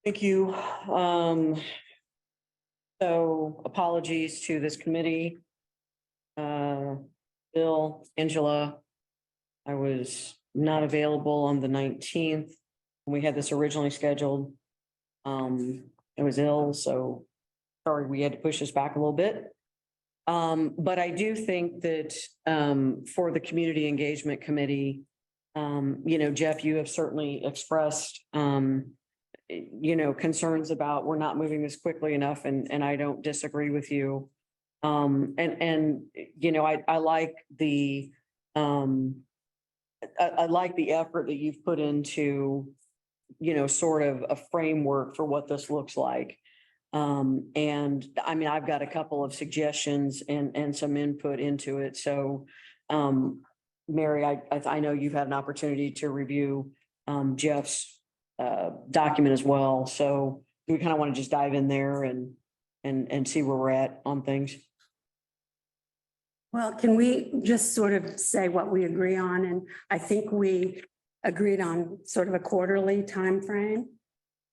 Thank you. So apologies to this committee. Bill, Angela, I was not available on the 19th. When we had this originally scheduled. I was ill, so sorry, we had to push this back a little bit. But I do think that for the Community Engagement Committee, Jeff, you have certainly expressed concerns about we're not moving this quickly enough, and I don't disagree with you. I like the I like the effort that you've put into, sort of a framework for what this looks like. And I mean, I've got a couple of suggestions and some input into it. So, Mary, I know you've had an opportunity to review Jeff's document as well. So we kind of want to just dive in there and see where we're at on things. Well, can we just sort of say what we agree on? And I think we agreed on sort of a quarterly time frame.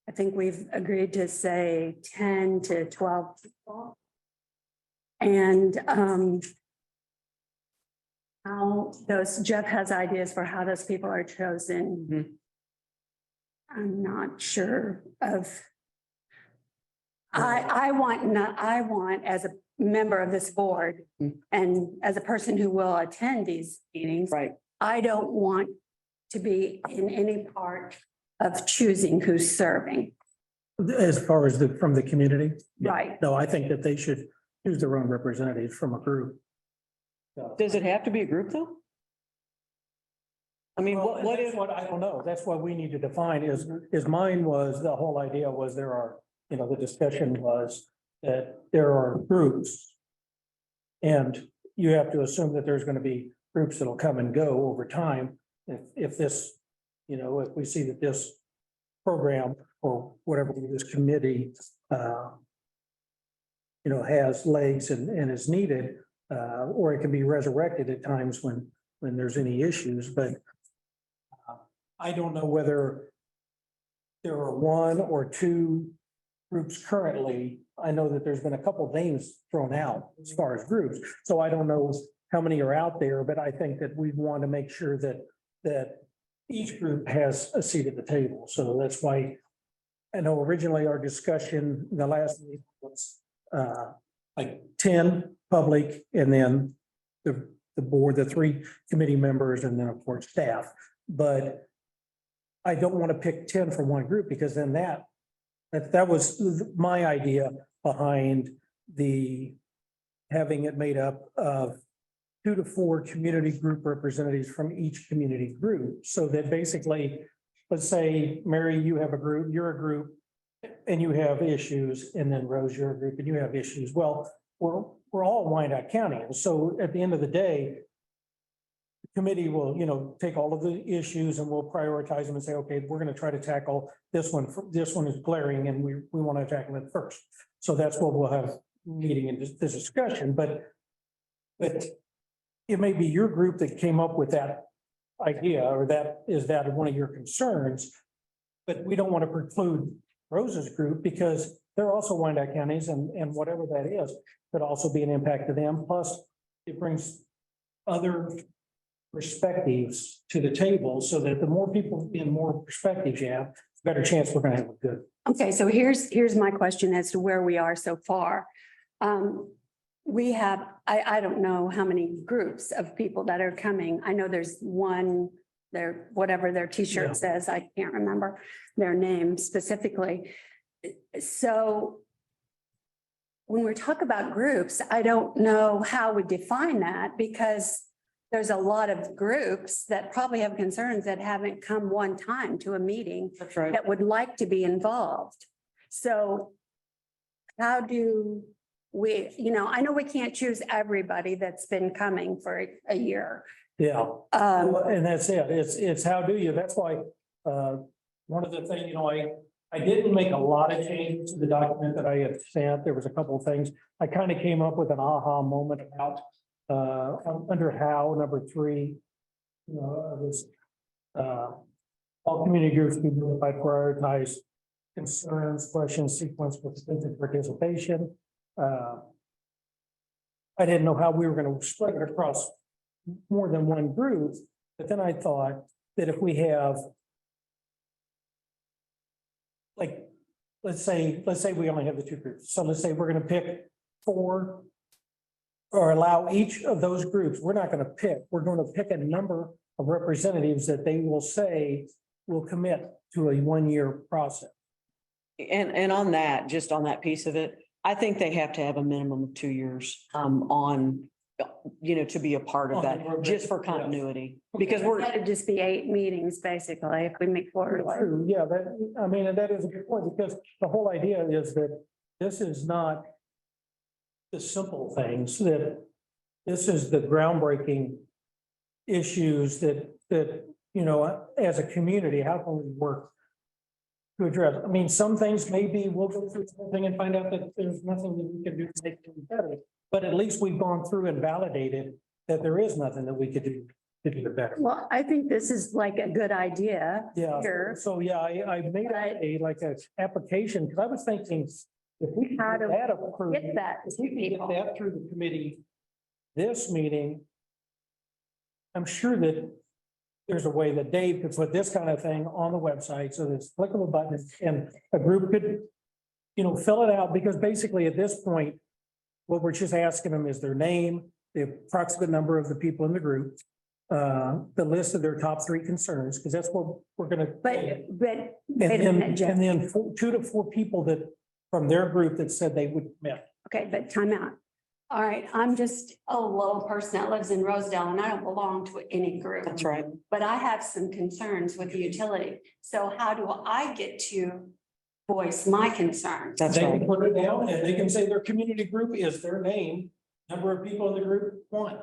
I think we've agreed to say 10 to 12 people. And how those, Jeff has ideas for how those people are chosen. Mhm. I'm not sure of. I want as a member of this board Mhm. and as a person who will attend these meetings. Right. I don't want to be in any part of choosing who's serving. As far as from the community? Right. No, I think that they should choose their own representatives from a group. Does it have to be a group though? I mean, Well, what that's if, what, I don't know. That's what we need to define is mine was, the whole idea was there are, the discussion was that there are groups. And you have to assume that there's going to be groups that'll come and go over time. If this, if we see that this program or whatever this committee, has legs and is needed, or it can be resurrected at times when there's any issues, but I don't know whether there are one or two groups currently. I know that there's been a couple of names thrown out as far as groups, so I don't know how many are out there, but I think that we want to make sure that each group has a seat at the table. So that's why I know originally our discussion in the last meeting was like 10 public, and then the board, the 3 committee members, and then of course staff. But I don't want to pick 10 from one group, because then that was my idea behind having it made up of 2 to 4 community group representatives from each community group. So that basically, let's say, Mary, you have a group, you're a group, and you have issues, and then Rose, you're a group and you have issues. Well, we're all Wyandotte County. And so at the end of the day, the committee will, take all of the issues and we'll prioritize them and say, okay, we're going to try to tackle this one. This one is glaring and we want to tackle it first. So that's what we'll have meeting in this discussion. But it may be your group that came up with that idea, or that one of your concerns. But we don't want to preclude Rose's group, because they're also Wyandotte counties, and whatever that is could also be an impact to them. Plus, it brings other perspectives to the table, so that the more people and more perspectives you have, the better chance we're going to have a good. Okay, so here's my question as to where we are so far. We have, I don't know how many groups of people that are coming. I know there's one, whatever their T-shirt Yeah. says, I can't remember their name specifically. So when we talk about groups, I don't know how we define that, because there's a lot of groups that probably have concerns that haven't come one time to a meeting that's right. that would like to be involved. So how do we, I know we can't choose everybody that's been coming for a year. Yeah. And that's it. It's how do you, that's why, one of the things, I didn't make a lot of changes to the document that I had sent. There was a couple of things. I kind of came up with an aha moment about, under how, number 3, was, all community groups be notified, prioritize concerns, questions, sequence with citizen participation. I didn't know how we were gonna spread it across more than one group, but then I thought that if we have like, let's say we only have the two groups. So let's say we're gonna pick four or allow each of those groups. We're not gonna pick, we're gonna pick a number of representatives that they will say will commit to a 1 year process. And on that, just on that piece of it, I think they have to have a minimum of 2 years on, to be a part of that, just for continuity. Because we're, That'd just be 8 meetings, basically, if we make forward. True, yeah, and that is a good point, because the whole idea is that this is not the simple things, that this is the groundbreaking issues that, as a community, how can we work to address? I mean, some things maybe we'll go through something and find out that there's nothing that we can do to make it better. But at least we've gone through and validated that there is nothing that we could do to do it better. Well, I think this is like a good idea. Yeah, Here. so yeah, I made a application, because I was thinking, if we could How get to that approved, Get that if to we could get people. that through the committee, this meeting, I'm sure that there's a way that Dave could put this kind of thing on the website, so there's clickable buttons, and a group could, fill it out, because basically at this point, what we're just asking them is their name, the approximate number of the people in the group, the list of their top 3 concerns, because that's what we're gonna. But, And wait a then, minute, Jeff. and then 2 to 4 people that, from their group that said they would commit. Okay, but time out. All right, I'm just a little person that lives in Rosedale and I don't belong to any group. that's right. But I have some concerns with the utility. So how do I get to voice my concerns? That's They can right. put it down and they can say their community group is their name, number of people in the group, 1.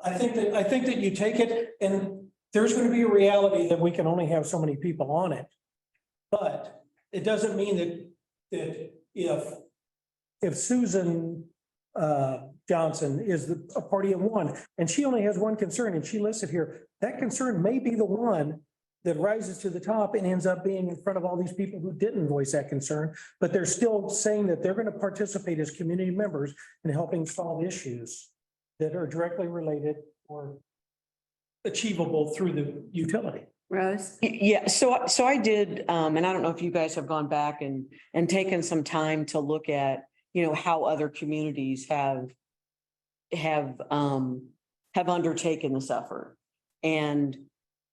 I think that you take it, and there's gonna be a reality that we can only have so many people on it. But it doesn't mean that if Susan Johnson is a party of 1, and she only has 1 concern, and she listed here, that concern may be the one that rises to the top and ends up being in front of all these people who didn't voice that concern, but they're still saying that they're going to participate as community members in helping solve issues that are directly related or achievable through the utility. Rose? Yeah, so I did, and I don't know if you guys have gone back and taken some time to look at, how other communities have undertaken this effort. And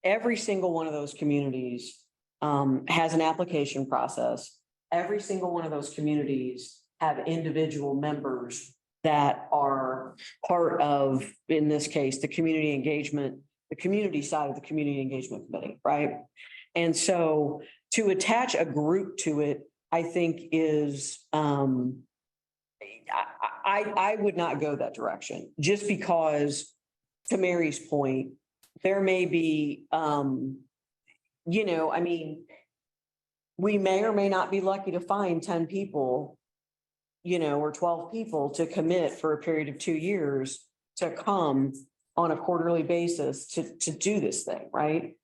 every single one of those communities has an application process. Every single one of those communities have individual members that are part of, in this case, the community engagement, the community side of the community engagement committee, right? And so to attach a group to it, I think is, I would not go that direction, just because, to Mary's point, there may be, we may or may not be lucky to find 10 people, or 12 people to commit for a period of 2 years to come on a quarterly basis to do this thing, right?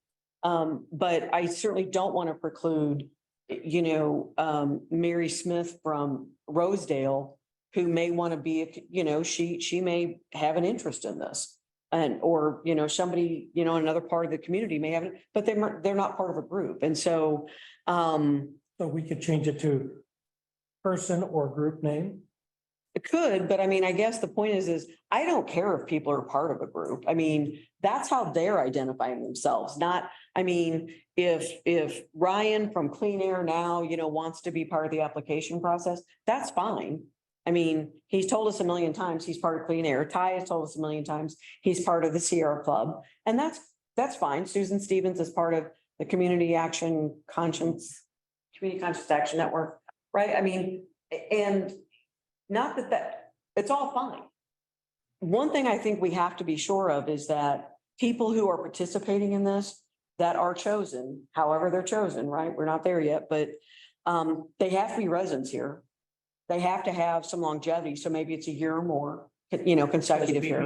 But I certainly don't want to preclude, Mary Smith from Rosedale, who may want to be, she may have an interest in this. Or somebody, in another part of the community may have it, but they're not part of a group. And so, So we could change it to person or group name. it could, but I guess the point is I don't care if people are part of a group. That's how they're identifying themselves, not, if Ryan from Clean Air Now, wants to be part of the application process, that's fine. He's told us a million times he's part of Clean Air. Ty has told us a million times he's part of the Sierra Club, and that's fine. Susan Stevens is part of the Community Conscious Action Network, right? And not that it's all fine. One thing I think we have to be sure of is that people who are participating in this, that are chosen, however they're chosen, right? We're not there yet, but they have to be residents here. They have to have some longevity, so maybe it's a year or more, consecutive here.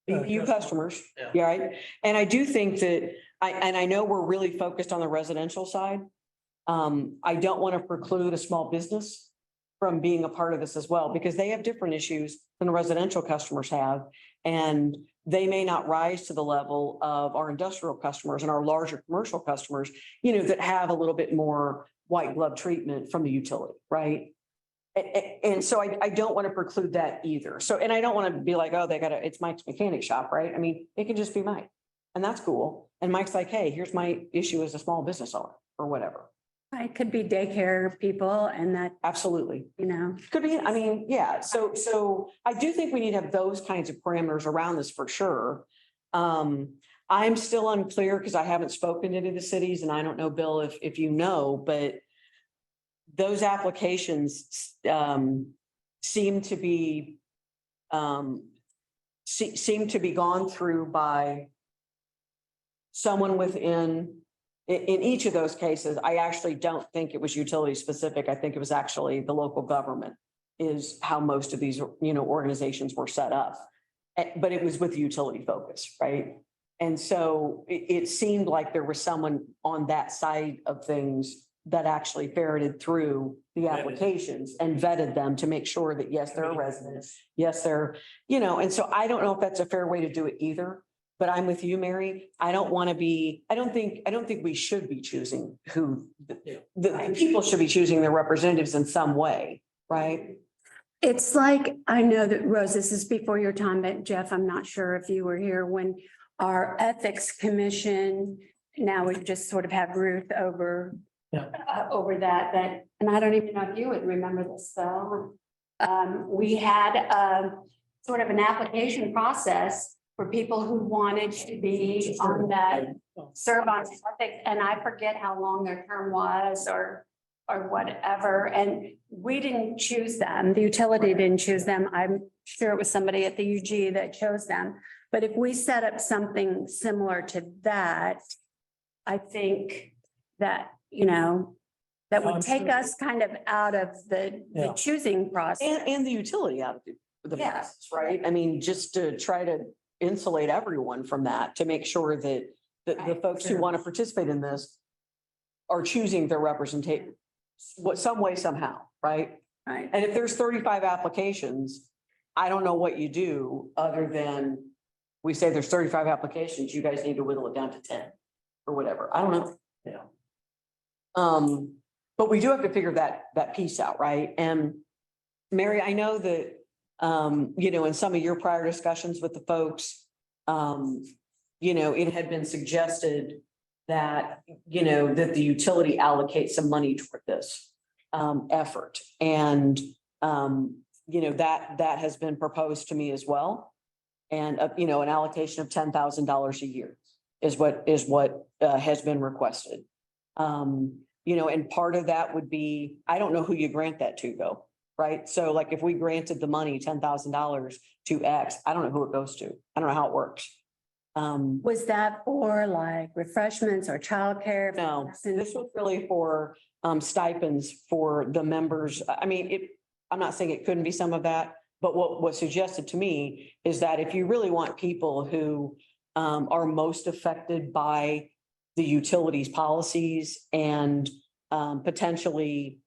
BPU customers, yeah, right? And I do think that, I know we're really focused on the residential side, I don't want to preclude a small business from being a part of this as well, because they have different issues than the residential customers have. And they may not rise to the level of our industrial customers and our larger commercial customers, that have a little bit more white glove treatment from the utility, right? And so I don't want to preclude that either. So, and I don't want to be like, oh, it's Mike's mechanic shop, right? I mean, it can just be Mike, and that's cool. And Mike's like, hey, here's my issue as a small business owner or whatever. It could be daycare people and that, Absolutely. Could be, I mean, yeah, so I do think we need to have those kinds of parameters around this for sure. I'm still unclear because I haven't spoken to any of the cities, and I don't know, Bill, if you know, but those applications seem to be gone through by someone within. In each of those cases, I actually don't think it was utility specific. I think it was actually the local government is how most of these, organizations were set up. But it was with utility focus, right? And so it seemed like there was someone on that side of things that actually ferreted through the applications and vetted them to make sure that, yes, they're a resident. Yes, they're, and so I don't know if that's a fair way to do it either. But I'm with you, Mary. I don't think we should be choosing who the people should be choosing their representatives in some way, right? it's like, I know that Rose, this is before your time, but Jeff, I'm not sure if you were here when our ethics commission, now we just sort of have Ruth over over that, and I don't even know if you would remember this, though. We had sort of an application process for people who wanted to be on that, serve on ethics, and I forget how long their term was or whatever, and we didn't choose them. The utility didn't choose them. I'm sure it was somebody at the UG that chose them. But if we set up something similar to that, I think that, that would take us kind of out of the choosing process. And the utility out of the process, right? I mean, just to try to insulate everyone from that, to make sure that the folks who want to participate in this are choosing their representation, some way, somehow, right? Right. And if there's 35 applications, I don't know what you do other than we say there's 35 applications, you guys need to whittle it down to 10 or whatever. I don't know. Yeah. But we do have to figure that piece out, right? And Mary, I know that, in some of your prior discussions with the folks, it had been suggested that, that the utility allocates some money toward this effort. And, that has been proposed to me as well. And, an allocation of $10,000 a year is what has been requested. And part of that would be, I don't know who you grant that to though, right? So like if we granted the money, $10,000 to X, I don't know who it goes to. I don't know how it works. Was that for like refreshments or childcare? No, this was really for stipends for the members. I mean, I'm not saying it couldn't be some of that, but what was suggested to me is that if you really want people who are most affected by the utilities policies and potentially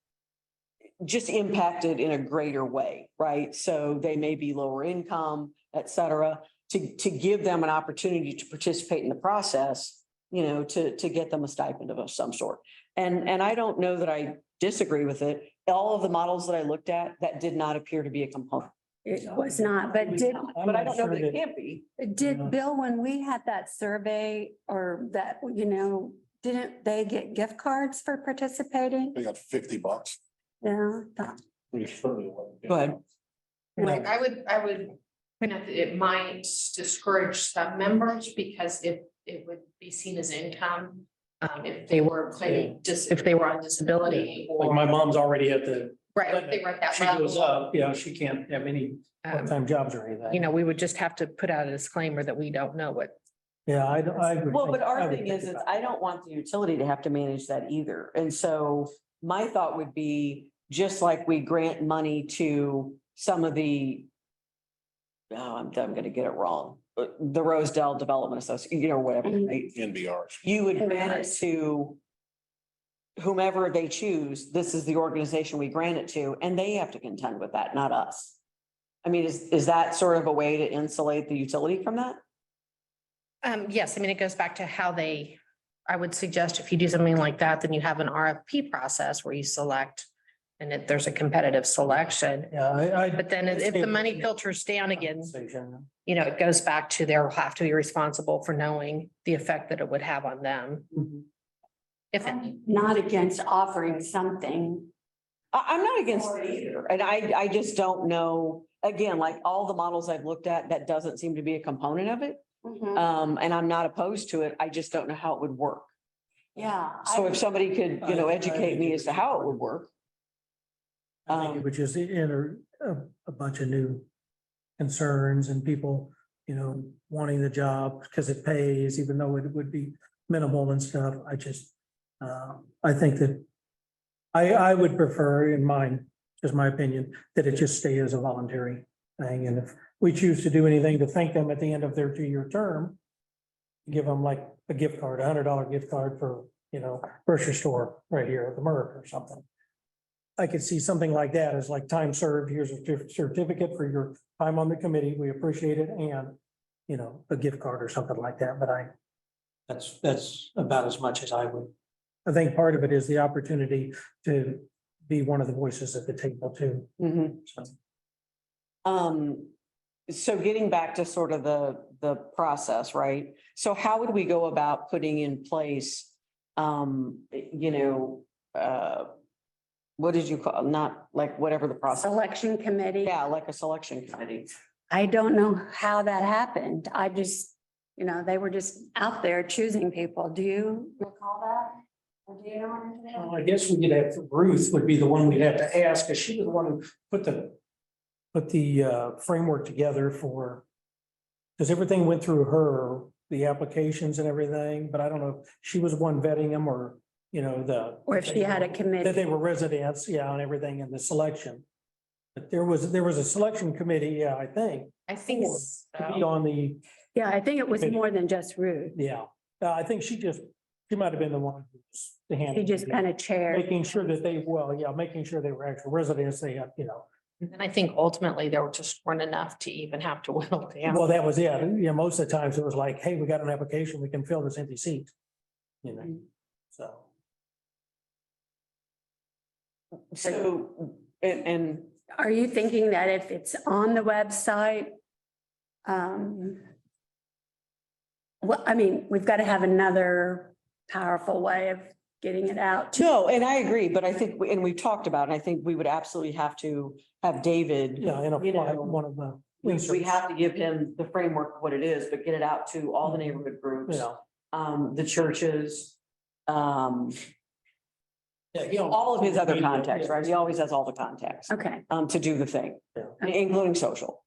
just impacted in a greater way, right? So they may be lower income, et cetera, to give them an opportunity to participate in the process, to get them a stipend of some sort. And I don't know that I disagree with it. All of the models that I looked at, that did not appear to be a component. It was not, but But I don't know that it can't be. did Bill, when we had that survey or that, didn't they get gift cards for participating? They got $50. Yeah. Go ahead. Like I would point out that it might discourage some members because it would be seen as income. If they were claiming if they were on disability Like or, my mom's already at the, right, if they were at that she goes level. up, she can't have any part-time jobs or anything. we would just have to put out a disclaimer that we don't know what. Yeah, I agree. Well, but our thing is, I don't want the utility to have to manage that either. And so my thought would be, just like we grant money to some of the, I'm going to get it wrong, but the Rosedale Development Association, whatever, right? NBRs. You would grant it to whomever they choose, this is the organization we grant it to, and they have to contend with that, not us. I mean, is that sort of a way to insulate the utility from that? Yes, I mean, it goes back to how they, I would suggest if you do something like that, then you have an RFP process where you select. And if there's a competitive selection, Yeah, but then if the money filters down again, you know, it goes back to they'll have to be responsible for knowing the effect that it would have on them. If any. Not against offering something. I'm not against it either, and I just don't know, again, like all the models I've looked at, that doesn't seem to be a component of it. And I'm not opposed to it, I just don't know how it would work. Yeah. So if somebody could, you know, educate me as to how it would work. I think it would just enter a bunch of new concerns and people, you know, wanting the job because it pays, even though it would be minimal and stuff. I just, I think that I would prefer in mine, just my opinion, that it just stay as a voluntary thing. And if we choose to do anything to thank them at the end of their 2-year term, give them like a gift card, $100 gift card for, you know, grocery store right here at the Merc or something. I could see something like that as like time served. Here's a certificate for your time on the committee. We appreciate it. And, you know, a gift card or something like that. But that's about as much as I would. I think part of it is the opportunity to be one of the voices at the table too. So getting back to sort of the process, right? So how would we go about putting in place, you know, what did you call, not like whatever the process? Selection committee. Yeah, like a selection committee. I don't know how that happened. I just, you know, they were just out there choosing people. Do you recall that? Or do you know anything? Well, I guess we could have, Ruth would be the one we'd have to ask, because she was the one who put the framework together for, because everything went through her, the applications and everything, but I don't know, if she was the one vetting them or, you know, Or if she had a that committee. they were residents, yeah, and everything in the selection. But there was a selection committee, yeah, I think, I think to be so. on the, Yeah, I think it was Committee. more than just Ruth. yeah. I think she might have been the one who's the hand. She just kind of chaired. Making sure that making sure they were actual residents, they have, you know. And I think ultimately there just weren't enough to even have to whittle down. Well, that was it. Yeah, most of the times it was like, hey, we got an application, we can fill this empty seat. You know, so. So, and Are you thinking that if it's on the website? Well, I mean, we've got to have another powerful way of getting it out. to- no, and I agree, but I think, and we talked about, it, and I think we would absolutely have to have David. Yeah, and You apply know, one of the. We have to give him the framework of what it is, but get it out to all the neighborhood groups, Yeah. the churches. Yeah, All of his other contacts, right? He always has all the contacts, Okay, to do the thing, Yeah. including social.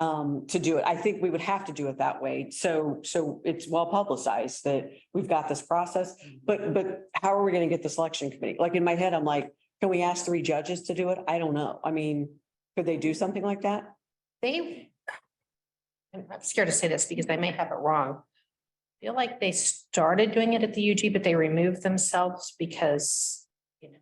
To do it. I think we would have to do it that way. So it's well publicized that we've got this process. But how are we going to get the selection committee? Like in my head, I'm like, can we ask 3 judges to do it? I don't know. I mean, could they do something like that? I'm scared to say this because I may have it wrong. I feel like they started doing it at the UG, but they removed themselves because, you know,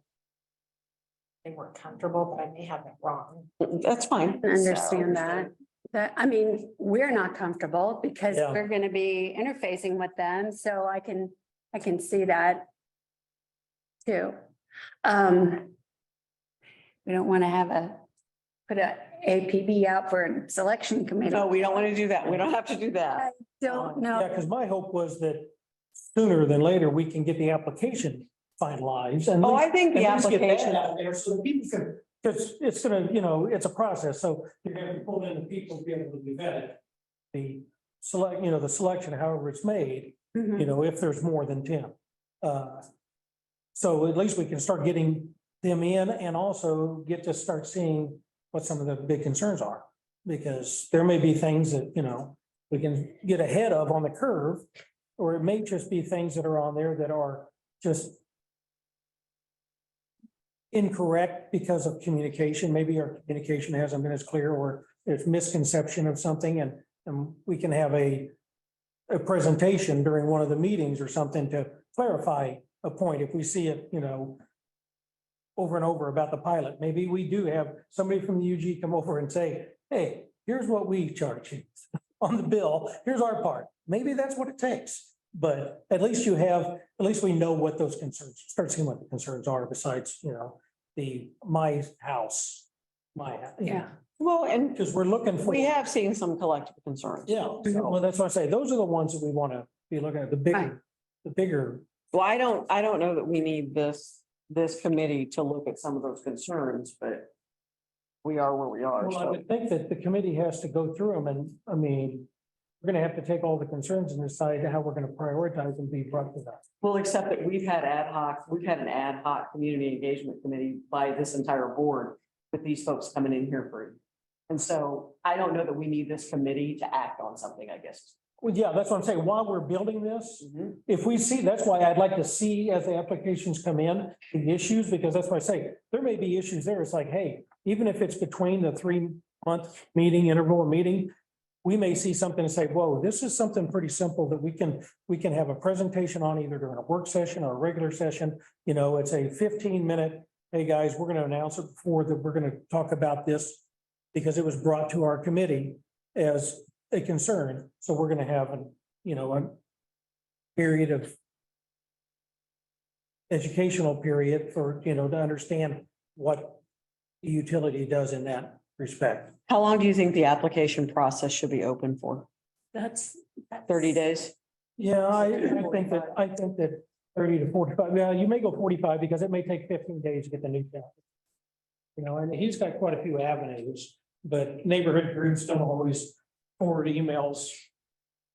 they weren't comfortable, but I may have it wrong. That's fine. I understand that. That, I mean, we're not comfortable because Yeah. we're going to be interfacing with them, so I can see that too. We don't want to put a APB out for a selection committee. No, we don't want to do that. We don't have to do that. Don't Yeah, know. because my hope was that sooner than later, we can get the application finalized and. Oh, I think the at least get that application, out there so that people can, because it's gonna, you know, it's a process, so you're gonna have to pull in the people to be able to be vetted. The select, you know, the selection, however it's made, Mhm. you know, if there's more than 10. So at least we can start getting them in and also get to start seeing what some of the big concerns are. Because there may be things that, you know, we can get ahead of on the curve, or it may just be things that are on there that are just incorrect because of communication. Maybe our communication hasn't been as clear, or there's misconception of something, and we can have a presentation during one of the meetings or something to clarify appoint, if we see it, over and over about the pilot, maybe we do have somebody from the UG come over and say, hey, here's what we charge you on the bill. Here's our part. Maybe that's what it takes. But at least we know what those concerns, start seeing what the concerns are besides, my house. Yeah. Well, and Because we're looking for. we have seen some collective concerns. Yeah, well, that's what I say. Those are the ones that we want to be looking at, Right. the bigger. Well, I don't know that we need this committee to look at some of those concerns, but we are where we are. Well, I So, would think that the committee has to go through them and, I mean, we're gonna have to take all the concerns and decide how we're gonna prioritize and be brought to that. well, except that we've had an ad hoc community engagement committee by this entire board with these folks coming in here for. And so I don't know that we need this committee to act on something, I guess. Well, yeah, that's what I'm saying. While we're building this, Mhm. if we see, that's why I'd like to see as the applications come in, the issues, because that's why I say, there may be issues there. It's like, hey, even if it's between the 3-month meeting, interval meeting, we may see something and say, whoa, this is something pretty simple that we can have a presentation on either during a work session or a regular session. It's a 15-minute, hey, guys, we're going to announce it before that we're going to talk about this because it was brought to our committee as a concern. So we're going to have a period of educational period for, to understand what the utility does in that respect. How long do you think the application process should be open for? That's. 30 days? Yeah, I think that 30 to 45, yeah, you may go 45 because it may take 15 days to get the new town. And he's got quite a few avenues, but neighborhood groups don't always forward emails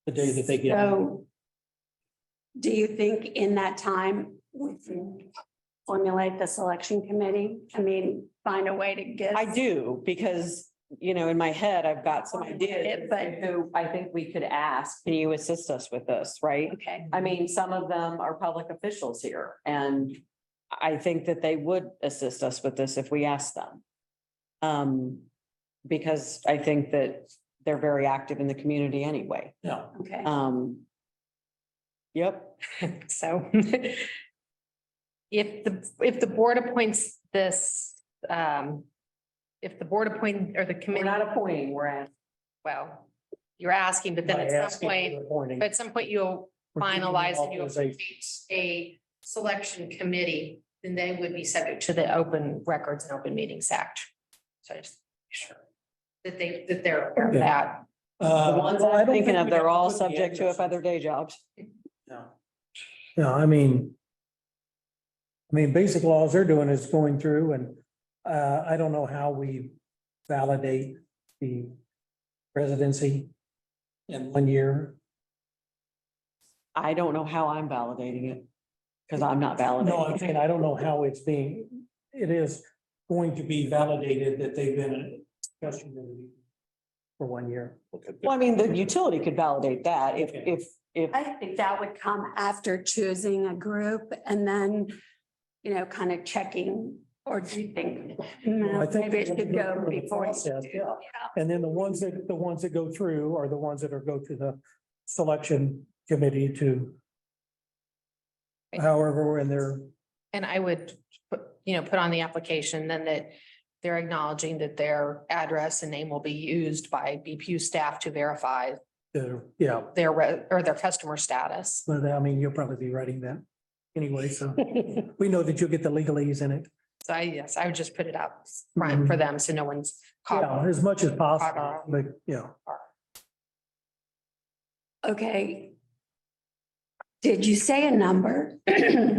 the day that they get. So do you think in that time we can formulate the selection committee? I mean, find a way to get. I do, because, in my head, I've got some ideas, But- who I think we could ask, can you assist us with this, right? Okay, I mean, some of them are public officials here, and I think that they would assist us with this if we asked them. Because I think that they're very active in the community anyway. Yeah. okay. Yep. So if the board appoints this, if the board appoint or the We're committee, not appointing, we're at. well, you're asking, but then By at some asking point, for appointing. but at some point you'll We're giving finalize and you authorization. appoint a selection committee, then they would be subject to the Open Records and Open Meetings Act. So I just sure that they're aware of Yeah. that. The ones Well, I I'm don't thinking think of, we they're have all put the subject to it address. by their day jobs. Yeah, I mean, basic laws they're doing is going through and I don't know how we validate the residency in 1 year. I don't know how I'm validating it, because I'm not No, I'm validating. saying I don't know how it is going to be validated that they've been in a discussion committee for 1 year. Well, I mean, the utility could validate that Okay. if, I think that would come after choosing a group and then, kind of checking, or do you think? no, I think Maybe it should go through the before. process, yeah. And then the ones that go through are the ones that go to the selection committee to however, when they're, And I would put on the application then that they're acknowledging that their address and name will be used by BPU staff to verify yeah, their customer status. but you'll probably be writing that anyway, so we know that you'll get the legalese in it. So I would just put it up front for them, so no one's Yeah, caught. as much as possible, but yeah. Okay. Did you say a number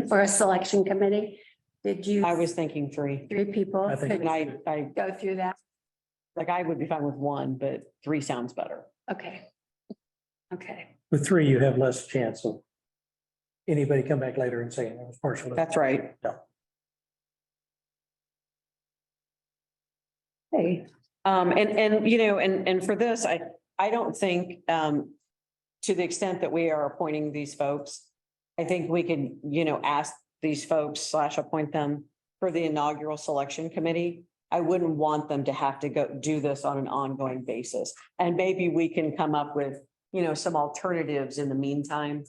for a selection committee? Did you? I was thinking 3. 3 people? I think- Could And I go through that? I would be fine with 1, but 3 sounds better. Okay. Okay. With 3, you have less chance of anybody come back later and saying it was partial. That's right. Hey, And for this, I don't think, to the extent that we are appointing these folks, I think we can, ask these folks / appoint them for the inaugural selection committee. I wouldn't want them to have to go do this on an ongoing basis. And maybe we can come up with, some alternatives in the meantime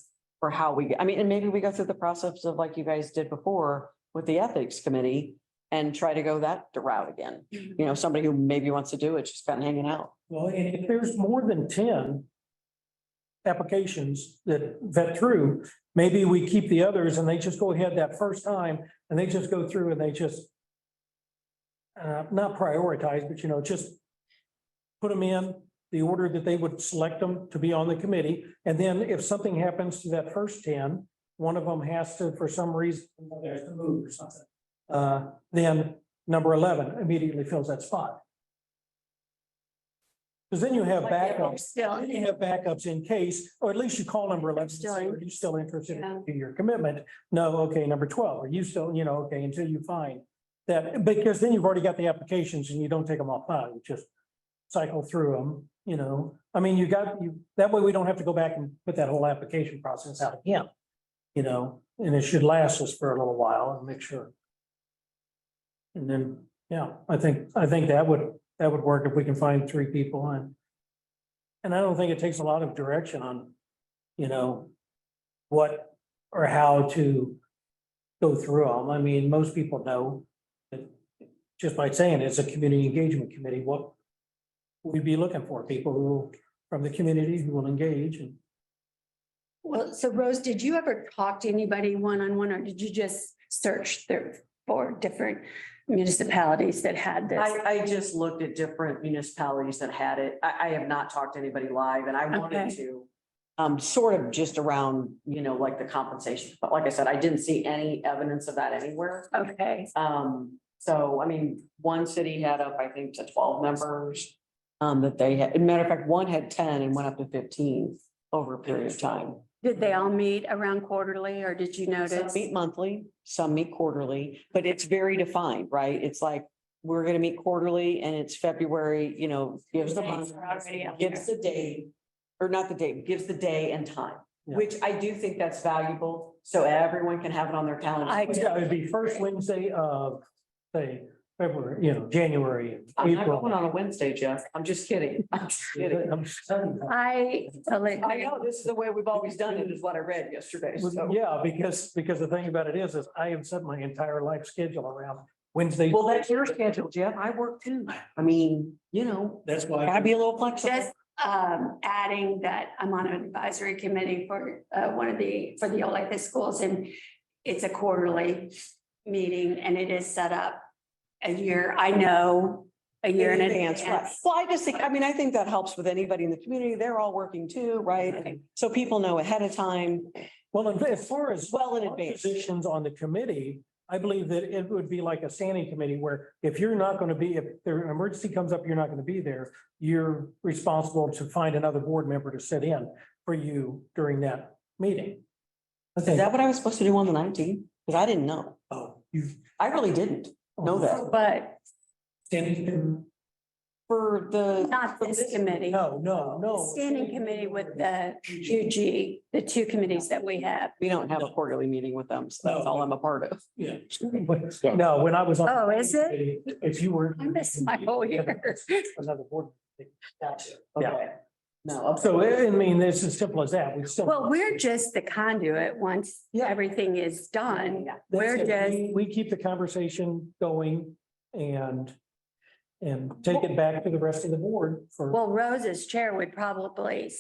for how we, I mean, and maybe we go through the process of like you guys did before with the ethics committee and try to go that route again. You know, somebody who maybe wants to do it, just kind of hanging out. Well, and if there's more than 10 applications that vet through, maybe we keep the others and they just go ahead that first time and they just go through and they just not prioritize, but just put them in the order that they would select them to be on the committee. And then if something happens to that first 10, one of them has to, for some reason, there's to move or something. Then number 11 immediately fills that spot. Because then you have Like if they're backups, still- then you have backups in case, or at least you call number 11, and Still say, in- are you still interested Yeah. in your commitment? No, okay, number 12, are you still, okay, until you find that, because then you've already got the applications and you don't take them off file, you just cycle through them, I mean, that way we don't have to go back and put that whole application process out again. And it should last us for a little while and make sure. And then, yeah, I think that would work if we can find 3 people and I don't think it takes a lot of direction on, what or how to go through them. I mean, most people know that just by saying it's a community engagement committee, what we'd be looking for, people who from the community who will engage and. Well, so Rose, did you ever talk to anybody one-on-one, or did you just search for different municipalities that had this? I just looked at different municipalities that had it. I have not talked to anybody live and I wanted Okay. to. Sort of just around, like the compensation, but like I said, I didn't see any evidence of that anywhere. Okay, So I mean, one city had up, I think, to 12 members. That they had, as a matter of fact, one had 10 and went up to 15 over a period of time. did they all meet around quarterly, or did you Some notice? meet monthly, some meet quarterly, but it's very defined, right? It's like, we're gonna meet quarterly and it's February, gives the month, Dates are already out gives the date, or not the date, gives the day and time, Yeah. which I do think that's valuable. So everyone can have it on their calendar. Yeah, it'd be first Wednesday of, say, February, January, I'm not April. going on a Wednesday, Jeff. I'm just kidding. I'm just kidding. I'm just telling you. I totally I agree. know, this is the way we've always done it, is what I read yesterday, so. Yeah, because the thing about it is I have set my entire life schedule around Wednesday. Well, that's your schedule, Jeff. I work too. I mean, That's why. gotta be a little flexible. Just adding that I'm on an advisory committee for for the Olathe schools, and it's a quarterly meeting, and it is set up a year, I know, a year in advance. Right. Well, I just think, I think that helps with anybody in the community. They're all working too, right? So people know ahead of time. Well, and as far as Well in advance. positions on the committee, I believe that it would be like a standing committee where if you're not going to be, if there an emergency comes up, you're not going to be there, you're responsible to find another board member to sit in for you during that meeting. Is that what I was supposed to do on the 19th? Because I didn't know. Oh, you. I really didn't know that. But Standing. For the. not this committee. No. Standing committee with the UG, the 2 committees that we have. We don't have a quarterly meeting with them, so that's all I'm a part of. Yeah. No, when I was on. Oh, is it? If you were. I missed my whole year. Another board. Gotcha. Yeah. Okay. No. So, I mean, it's as simple as that. We still. Well, we're just the conduit once Yeah. everything is done. That's We're it. just, We keep the conversation going and take it back to the rest of the board for. well, Rose as chair would probably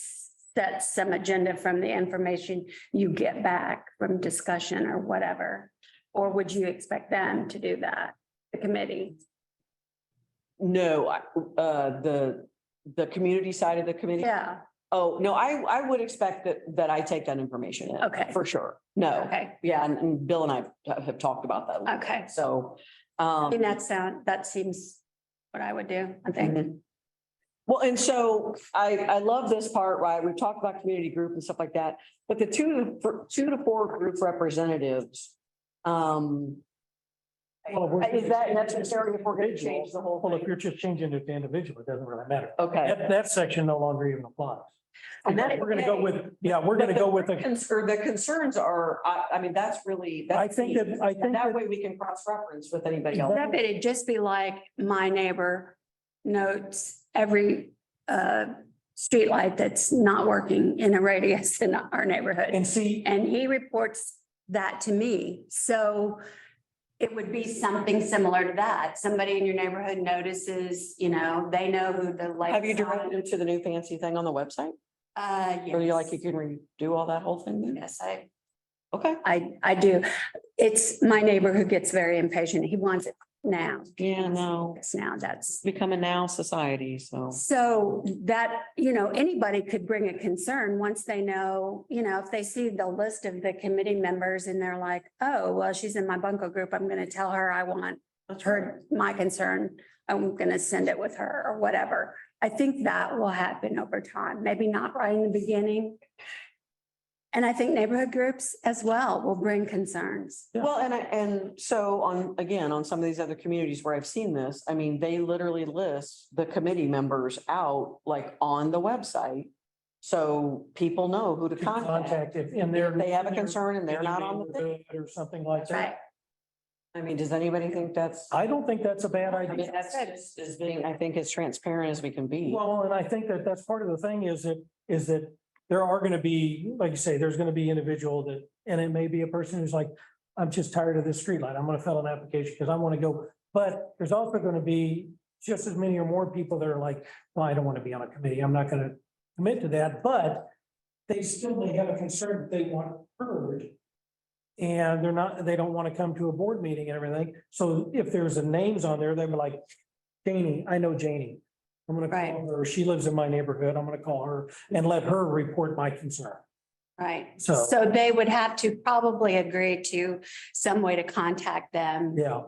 set some agenda from the information you get back from discussion or whatever. Or would you expect them to do that, the committee? No, the community side of the committee. Yeah, Oh, no, I would expect that I take that information in. Okay. For sure. No, okay, yeah, and Bill and I have talked about that. a little okay. bit. So, I think that seems what I would do, I think. Mhm. Well, and so I love this part, right? We've talked about community group and stuff like that, but the 2 to 4 group representatives. Is that necessary if we're going to change the whole Well, if thing? you're just changing it to individual, it doesn't really matter. Okay. That section no longer even applies. And that- We're gonna go with, we're gonna go with the, The concerns are, that's really. I think that, That way we can cross-reference with anybody else. That it'd just be like my neighbor notes every streetlight that's not working in a radius in our neighborhood. And see, And he reports that to me. So it would be something similar to that. Somebody in your neighborhood notices, you know, they know who the light. Have you directed to the new fancy thing on the website? Or you like, you can redo all that whole thing then? Yes, Okay. I do. It's my neighbor who gets very impatient. He wants it now. Yeah, no, It's now, that's. it's become a now society, so. So that, you know, anybody could bring a concern once they know, you know, if they see the list of the committee members and they're like, oh, well, she's in my bunco group. I'm going to tell her I want her, my concern. I'm going to send it with her or whatever. I think that will happen over time, maybe not right in the beginning. And I think neighborhood groups as well will bring concerns. Well, and so on, again, on some of these other communities where I've seen this, I mean, they literally list the committee members out like on the website. So people know who to contact. contact if in their. They have a concern and they're not on the thing. neighborhood Or something like Right. that. I mean, does anybody think that's? I don't think that's a bad I mean, idea. that's just as being, I think, as transparent as we can be. Well, and I think that that's part of the thing is that there are gonna be, like you say, there's gonna be individual that, and it may be a person who's like, I'm just tired of this streetlight. I'm gonna fill an application because I want to go. But there's also gonna be just as many or more people that are like, well, I don't want to be on a committee. I'm not gonna commit to that, but they still may have a concern that they want heard. And they don't want to come to a board meeting and everything. So if there's a names on there, they'd be like, Janie, I know Janie. I'm gonna Right. call her. She lives in my neighborhood. I'm gonna call her and let her report my concern. Right. So- So they would have to probably agree to some way to contact them Yeah,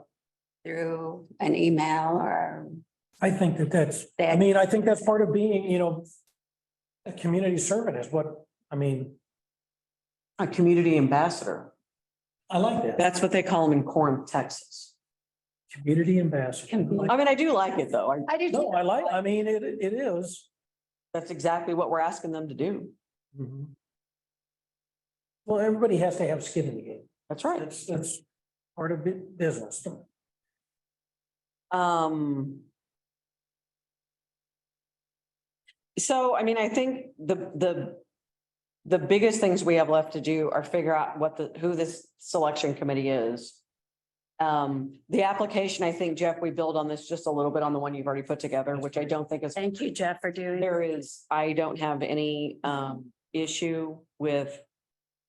through an email or. I think I think that's part of being, a community servant is what, A community ambassador. I like that. That's what they call them in Corinth, Texas. Community ambassador. I mean, I do like it though. I do. No, it is. That's exactly what we're asking them to do. Mhm. Well, everybody has to have skin in the game. That's right. That's part of business. So, I mean, I think the biggest things we have left to do are figure out who this selection committee is. The application, I think, Jeff, we build on this just a little bit on the one you've already put together, which I don't think is. Thank you, Jeff, for doing. I don't have any issue with,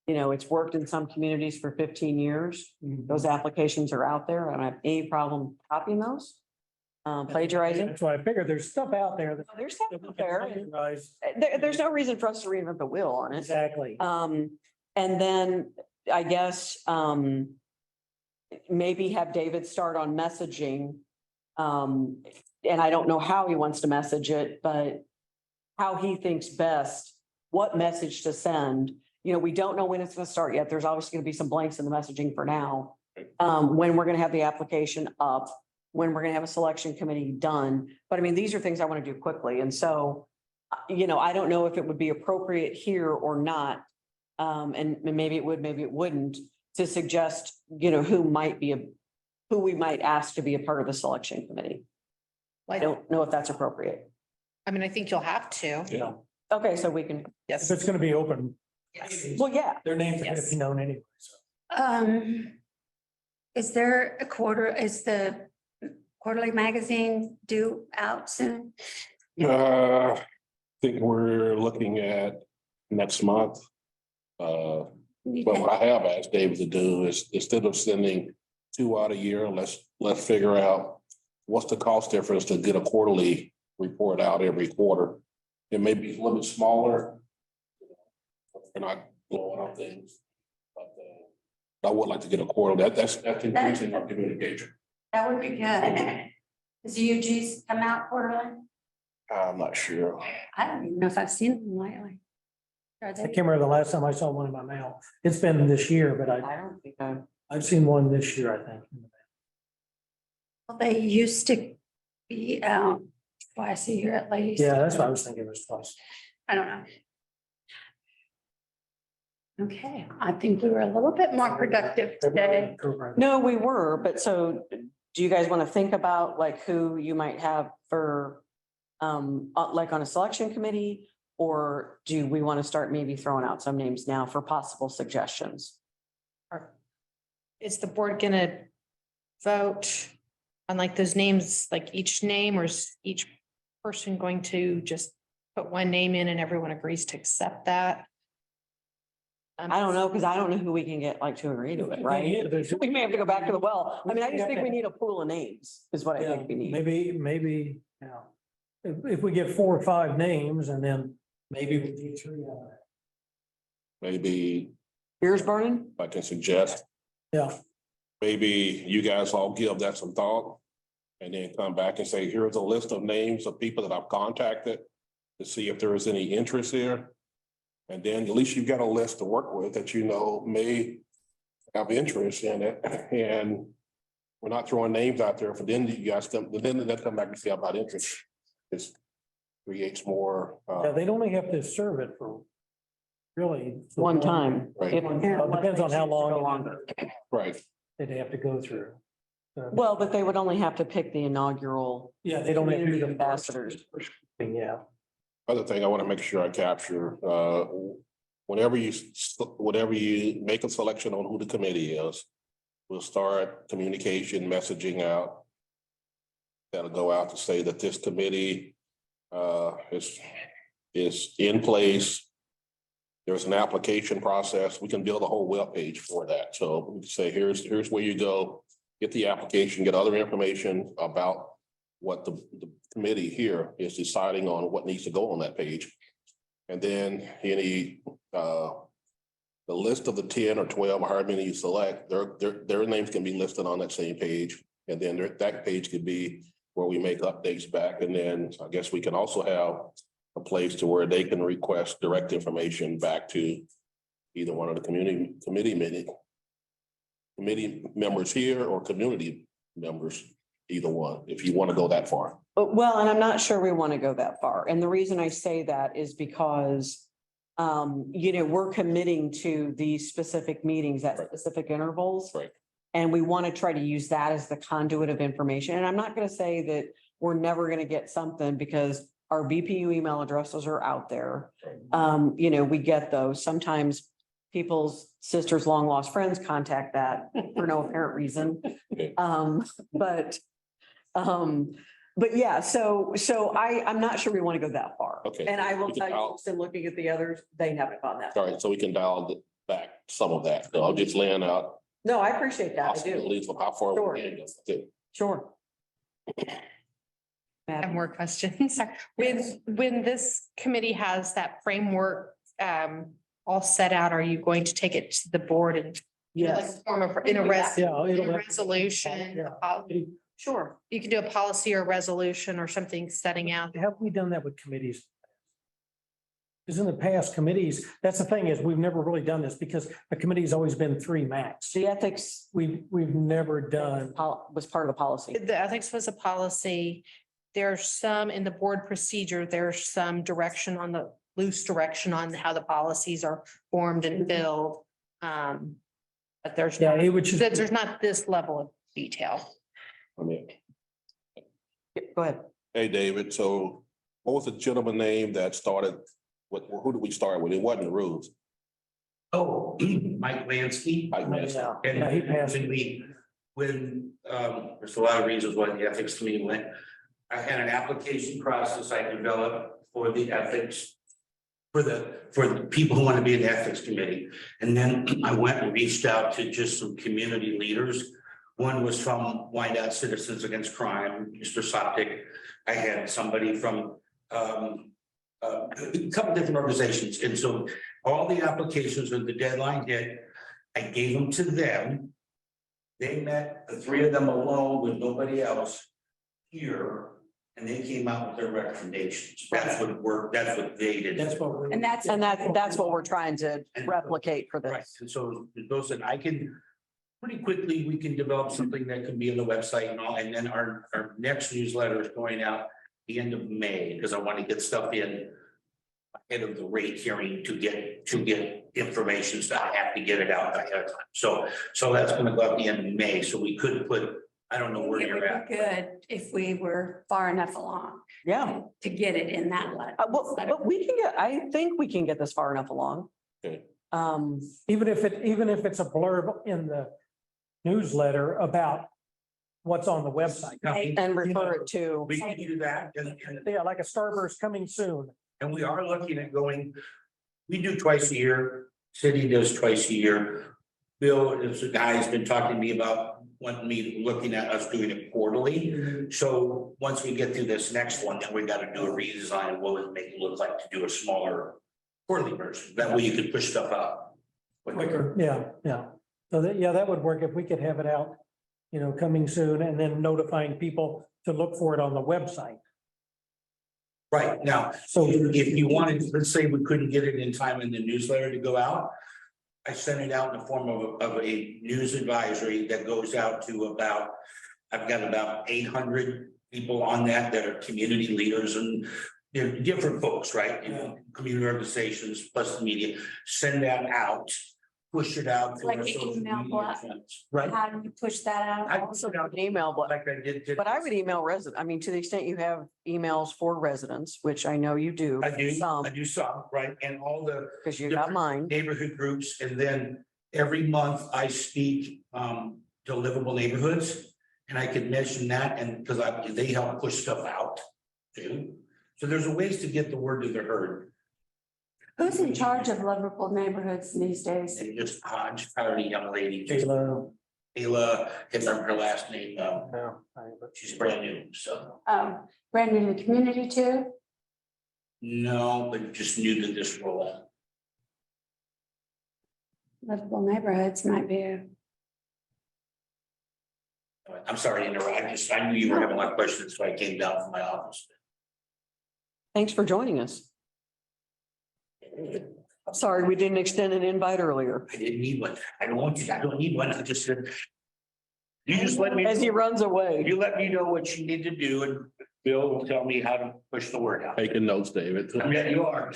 it's worked in some communities for 15 years. Those applications are out there. I don't have any problem copying those. Plagiarizing. That's why I figured there's stuff out there. that- There's stuff out there. Plagiarize. There's no reason for us to reinvent the wheel on it. Exactly. And then I guess, maybe have David start on messaging. And I don't know how he wants to message it, but how he thinks best, what message to send. We don't know when it's going to start yet. There's obviously going to be some blanks in the messaging for now. When we're going to have the application up, when we're going to have a selection committee done. But I mean, these are things I want to do quickly. And so, I don't know if it would be appropriate here or not. And maybe it would, maybe it wouldn't, to suggest, who we might ask to be a part of the selection committee. I don't know if that's appropriate. I mean, I think you'll have to. Yeah. Okay, so we can, If Yes. it's gonna be open, Yes. well, yeah, their names are gonna Yes. be known anyway, so. Is there is the quarterly magazine due out soon? I think we're looking at next month. But what I have asked David to do is instead of sending 2 out a year, let's figure out what's the cost difference to get a quarterly report out every quarter. It may be a little bit smaller. We're not blowing up things. But I would like to get a quarterly. That's increasing our communication. That would be good. Does UG's come out quarterly? I'm not sure. I don't even know if I've seen them lately. Are I they? can't remember the last time I saw one in my mail. It's been this year, but I don't think I've seen one this year, I think. Well, they used to be out twice a year at least. Yeah, that's what I was thinking it was twice. I don't know. Okay, I think we were a little bit more productive today. No, we were, but so do you guys want to think about like who you might have for like on a selection committee? Or do we want to start maybe throwing out some names now for possible suggestions? Is the board gonna vote on like those names, like each name, or is each person going to just put one name in and everyone agrees to accept that? I don't know, because I don't know who we can get like to agree to it, right? We may have to go back to the well. I mean, I just think we need a pool of names is what I Yeah, think we need. maybe, yeah. If we get 4 or 5 names and then maybe we need 3. Maybe Ears burning? I can suggest, Yeah, maybe you guys all give that some thought. And then come back and say, here's a list of names of people that I've contacted to see if there is any interest there. And then at least you've got a list to work with that you know may have interest in it. And we're not throwing names out there for then you guys come, then they come back and say about interest. This creates more. yeah, they'd only have to serve it for really. One time. Right. If- It depends on how long Longer. Right. they'd have to go through. Well, but they would only have to pick the inaugural. Yeah, they don't have to do the Community ambassadors. Yeah, Other thing I want to make sure I capture, whenever you make a selection on who the committee is, we'll start communication messaging out. That'll go out to say that this committee is in place. There's an application process. We can build a whole webpage for that. So we can say, here's where you go, get the application, get other information about what the committee here is deciding on what needs to go on that page. And then any the list of the 10 or 12, or however many you select, their names can be listed on that same page. And then that page could be where we make updates back. And then I guess we can also have a place to where they can request direct information back to either one of the committee members here or community members, either one, if you want to go that far. Well, and I'm not sure we want to go that far. And the reason I say that is because we're committing to these specific meetings at Right. specific intervals. Right. And we want to try to use that as the conduit of information. And I'm not going to say that we're never going to get something because our BPU email addresses are out there. We get those. Sometimes people's sisters, long lost friends contact that for no apparent reason. Okay. But yeah, so I'm not sure we want to go that far. Okay. And I will We can tell you, dial- just in looking at the others, they haven't gone that. All right, so we can dial back some of that. So I'll just laying out No, I appreciate that. I do. possibilities of how far Sure. we can go. Sure. I have more questions. When this committee has that framework all set out, are you going to take it to the board and Yes, form in a yeah. it'll have- resolution? Yeah. sure. You can do a policy or resolution or something setting out. Have we done that with committees? Because in the past committees, that's the thing is we've never really done this because a committee's always been 3 max. The ethics We've never done. was part of the policy. The ethics was a policy. There's some in the board procedure, there's some direction on the loose direction on how the policies are formed and built. But there's Yeah, not, it would just. there's not this level of detail. I mean, Go ahead. hey, David, so what was the gentleman name that started, who did we start with? It wasn't Ruth. Oh, Mike Lansky. I missed it. And Yeah, he passed. when, there's a lot of reasons why the ethics committee went. I had an application process I developed for the ethics. For the people who want to be in the ethics committee. And then I went and reached out to just some community leaders. One was from Wyandotte Citizens Against Crime, Mr. Soptic. I had somebody from a couple different organizations. And so all the applications when the deadline hit, I gave them to them. They met, the 3 of them alone with nobody else here, and they came out with their recommendations. That's what worked, that's what they did. That's what we're. And that's. That's what we're trying to replicate for Right, this. and so those that I can, pretty quickly, we can develop something that can be on the website and all, and then our next newsletter is going out the end of May, because I want to get stuff in ahead of the rate hearing to get information, so I have to get it out ahead of time. So that's gonna go out the end of May, so we could put I don't know where It you're would at. be good if we were far enough along Yeah, to get it in that letter. but we can get, I think we can get this far enough along. Okay. Even if it's a blurb in the newsletter about what's on the website. And refer it to, We can do that, and Yeah, like a Starburst coming soon. And we are looking at going, we do twice a year, city does twice a year. Bill is the guy who's been talking to me about wanting me, looking at us doing it quarterly. So once we get through this next one, then we gotta do a redesign of what would make it look like to do a smaller quarterly version. That way you could push stuff out. Quicker. Yeah. So that, yeah, that would work if we could have it out, coming soon and then notifying people to look for it on the website. Right, now, So if you wanted, let's say we couldn't get it in time in the newsletter to go out. I sent it out in the form of a news advisory that goes out to about, I've got about 800 people on that are community leaders and they're different folks, right? Community organizations plus the media, send that out, push it out. through Like our an social email media blast. channels, Right? How do you push that out? I also put it out an email, like I did. but I would email resident, I mean, to the extent you have emails for residents, which I know you do. I do Some, some, right? And all the because you got mine. neighborhood groups, and then every month I speak to livable neighborhoods. And I could mention that, and because they help push stuff out too. So there's a ways to get the word to the herd. Who's in charge of livable neighborhoods these days? And just Hodge, hired a young lady, Kayla, Ayla, can't remember her last name, no, she's brand new, so. Brand new to the community too? No, but just new to this role. Livable neighborhoods might be. I'm sorry to interrupt, I knew you were having a lot of questions, so I came down from my office. Thanks for joining us. Sorry, we didn't extend an invite earlier. I didn't need one. I don't need one. I just said. You just let me, As he runs away. you let me know what you need to do and Bill will tell me how to push the word out. Taking notes, David. Yeah, you are.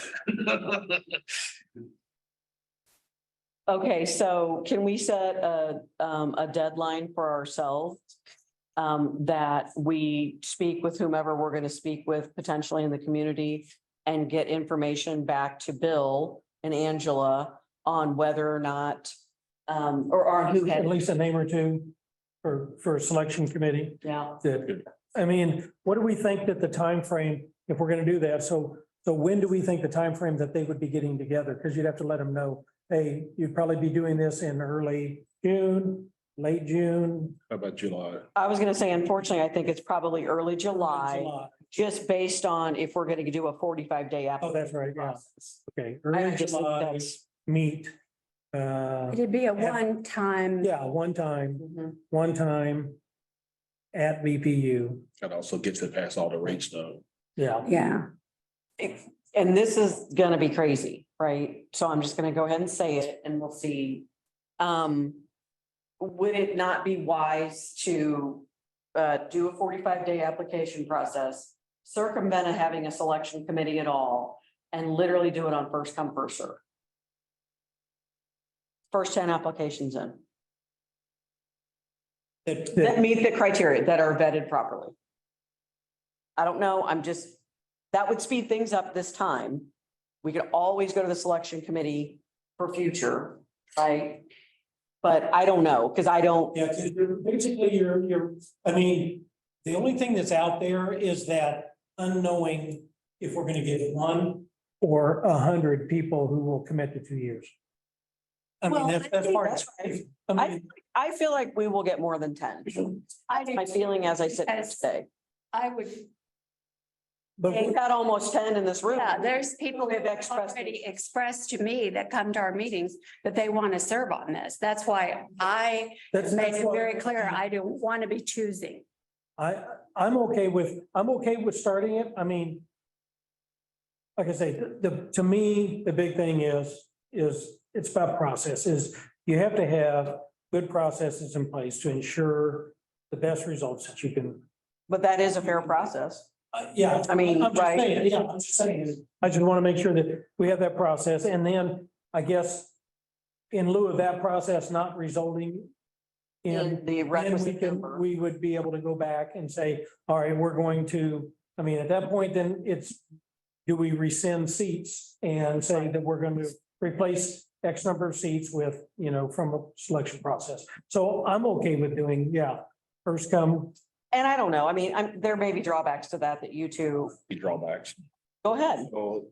Okay, so can we set a deadline for ourselves? That we speak with whomever we're going to speak with potentially in the community and get information back to Bill and Angela on whether or not, or on who at had, least a name or two for a selection committee. yeah. That, I mean, what do we think that the time frame, if we're gonna do that, so when do we think the time frame that they would be getting together? Because you'd have to let them know, hey, you'd probably be doing this in early June, late June. How about July? I was gonna say, unfortunately, I think it's probably early July, just based on if we're gonna do a 45-day Oh, application. that's right, yeah, process. okay, I early just think July, that's. meet. It'd be a one-time. Yeah, one time at BPU, That also gets it past all the rates though. yeah. Yeah. And this is gonna be crazy, right? So I'm just gonna go ahead and say it and we'll see. Would it not be wise to do a 45-day application process, circumvent having a selection committee at all, and literally do it on first come, first serve? First 10 applications in that meet the criteria, that are vetted properly. I don't know, that would speed things up this time. We could always go to the selection committee for future, right? But I don't know, because I don't, Yeah, because basically I mean, the only thing that's out there is that unknowing if we're gonna get 1 or 100 people who will commit to 2 years. I mean, Well, I that's think part that's of right. it. I mean, I feel like we will get more than 10. I do My feeling as I sit here Yes. today. I would, but We've got almost 10 in this room. yeah, there's people who Who have have expressed already expressed to me that come to our meetings that they want to serve on this. That's why I that's. made it why- very clear, I don't want to be choosing. I'm okay with starting it. I mean, like I say, to me, the big thing is it's about process, is you have to have good processes in place to ensure the best results that you can. But that is a fair process. Yeah. I mean, I'm just right. saying, yeah, I'm just saying, I just want to make sure that we have that process, and then I guess in lieu of that process not resulting in the And requisite number. we would be able to go back and say, all right, we're going to, I mean, at that point, then it's, do we rescind seats and say that we're going to replace X number of seats with, from a selection process? So I'm okay with doing, first come. And I don't know, I mean, there may be drawbacks to that you two, The drawbacks. go ahead. So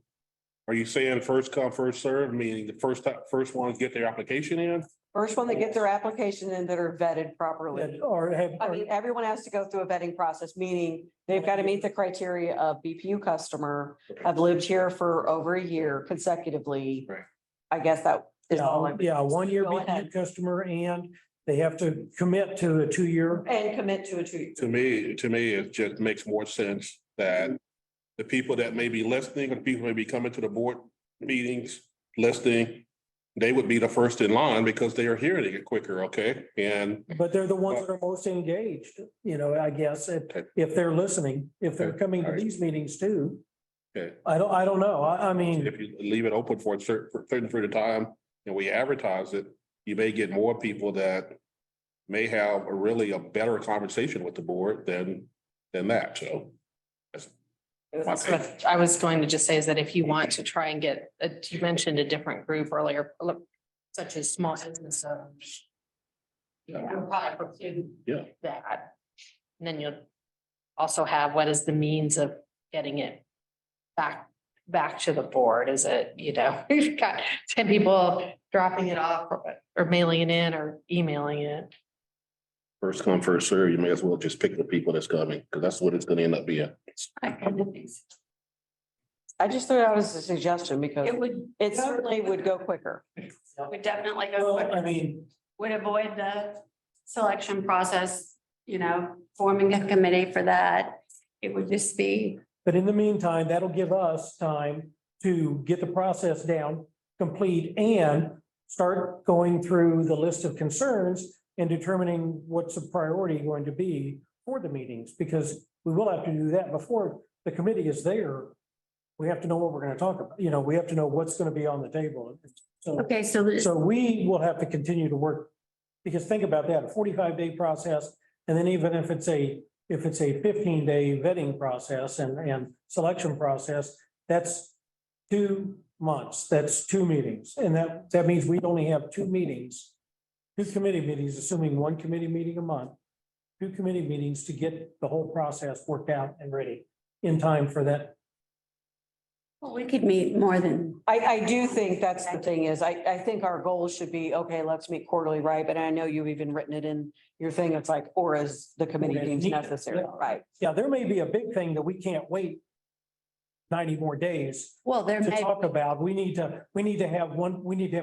are you saying first come, first served, meaning the first ones get their application in? First one that get their application in that are vetted properly. Or have, I mean, everyone has to go through a vetting process, meaning they've got to meet the criteria of BPU customer, have lived here for over a year consecutively. Right. I guess that is all. I would- 1 year Go ahead. BPU customer, and they have to commit to a 2 year. And commit to a 2. To me, it just makes more sense that the people that may be listening, or the people may be coming to the board meetings, listening, they would be the first in line because they are hearing it quicker, okay? And But they're the ones that are most engaged, I guess, if they're listening, if they're coming to these meetings too. okay, I don't know. I mean, if you leave it open for a certain period of time and we advertise it, you may get more people that may have a better conversation with the board than that, so. That's what I was going to just say is that if you want to try and get, you mentioned a different group earlier, such as small business owners. Yeah. You'll probably preclude Yeah. that. And then you'll also have, what is the means of getting it back to the board? Is it, you've got 10 people dropping it off or mailing it in or emailing it. First come, first serve, you may as well just pick the people that's coming, because that's what it's gonna end up being. I just threw it out as a suggestion because would, it certainly would go quicker. would definitely go, well, I mean, would avoid the selection process, forming a committee for that. It would just be, but in the meantime, that'll give us time to get the process down, complete, and start going through the list of concerns and determining what's a priority going to be for the meetings, because we will have to do that before the committee is there. We have to know what we're going to talk about. We have to know what's going to be on the table. So, okay, so we will have to continue to work, because think about that, a 45-day process. And then even if it's a 15-day vetting process and selection process, that's 2 months, that's 2 meetings. And that means we'd only have 2 meetings, 2 committee meetings, assuming 1 committee meeting a month, 2 committee meetings to get the whole process worked out and ready in time for that. we could meet more than, I do think that's the thing is, I think our goals should be, okay, let's meet quarterly, right? But I know you've even written it in your thing. It's like, or as the committee Or as deems needed. necessary, right? Yeah, there may be a big thing that we can't wait 90 more days well, there to may, talk about. We need to have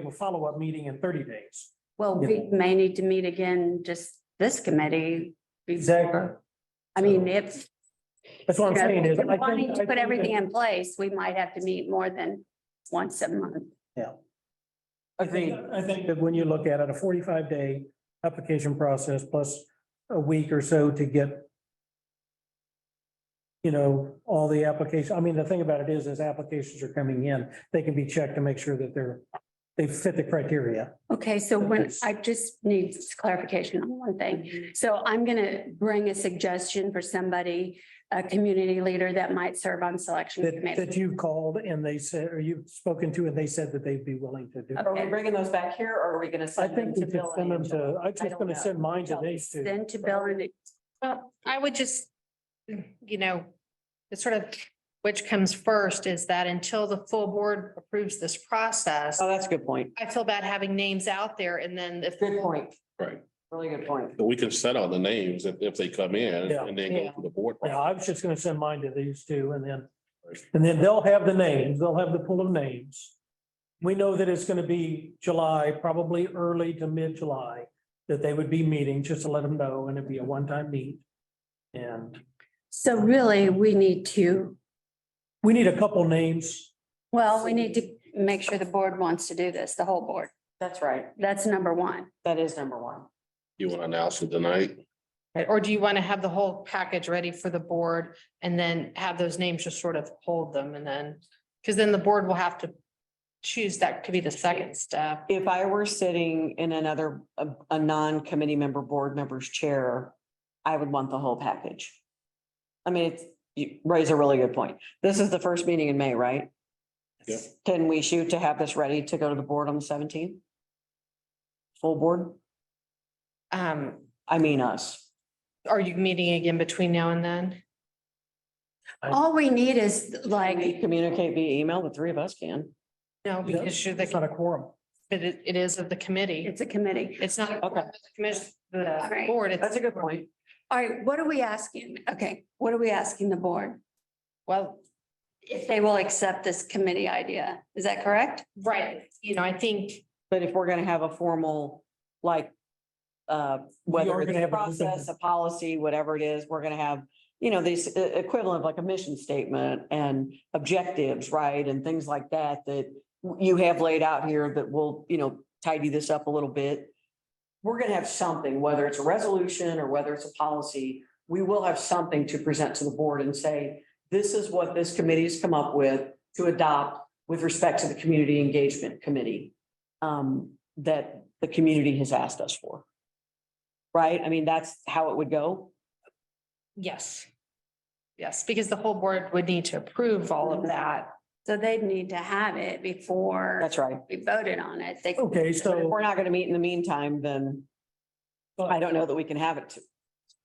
a follow-up meeting in 30 days. we may need to meet again, just this committee. Exactly. before. I mean, if, That's what I'm saying is. I wanting think- to I put think everything that- in place, we might have to meet more than once a month. Agreed. I think that when you look at it, a 45-day application process plus a week or so to get all the applications. I mean, the thing about it is, as applications are coming in, they can be checked to make sure that they fit the criteria. Okay, so when, I just need clarification on one thing. So I'm gonna bring a suggestion for somebody, a community leader that might serve on selection That committee. you've called and they said, or you've spoken to, and they said that they'd be willing to do. Are we bringing those back here or are we gonna I send them think we to could Bill? send them and to, Angela? I'm just don't gonna know. send mine to these two. Then to Bill and Well, I would just, it's sort of, which comes first is that until the full board approves this process, Oh, that's a good point. I feel bad having names out there and then if. Good point. Right. Really good point. So we can set on the names if they come in Yeah. and then go to the board. Yeah, I was just gonna send mine to these two and then they'll have the names, they'll have the pool of names. We know that it's gonna be July, probably early to mid-July, that they would be meeting, just to let them know, and it'd be a one-time meet. And so really, we need a couple names. we need to make sure the board wants to do this, the whole board. That's right. That's number one. That is number one. You want to announce it tonight? Or do you want to have the whole package ready for the board and then have those names just sort of hold them and then, because then the board will have to choose, that could be the second step. If I were sitting in another, a non-committee member, board member's chair, I would want the whole package. I mean, you raise a really good point. This is the first meeting in May, right? Yeah. Can we shoot to have this ready to go to the board on the 17th? Full board? I mean us. Are you meeting again between now and then? All we need is We like, communicate via email, the three of us can. No, because you're It's not a the, quorum. but it is of the committee. it's a committee. It's not. Okay. The commission, the right. board. it's- That's a good point. All right, what are we asking? Okay, what are we asking the board? Well, If they will accept this committee idea, is that correct? right, I think, But if we're gonna have a formal, like, whether are it's gonna a have a- process, a policy, whatever it is, we're gonna have, these equivalent of like a mission statement and objectives, right? And things like that, that you have laid out here that will, tidy this up a little bit. We're gonna have something, whether it's a resolution or whether it's a policy, we will have something to present to the board and say, this is what this committee has come up with to adopt with respect to the community engagement committee that the community has asked us for. Right? I mean, that's how it would go. yes. Yes, because the whole board would need to approve all of that. So they'd need to have it before That's right. we voted on it. They, Okay, But if so we're not gonna meet in the meantime, then I don't know that we can have it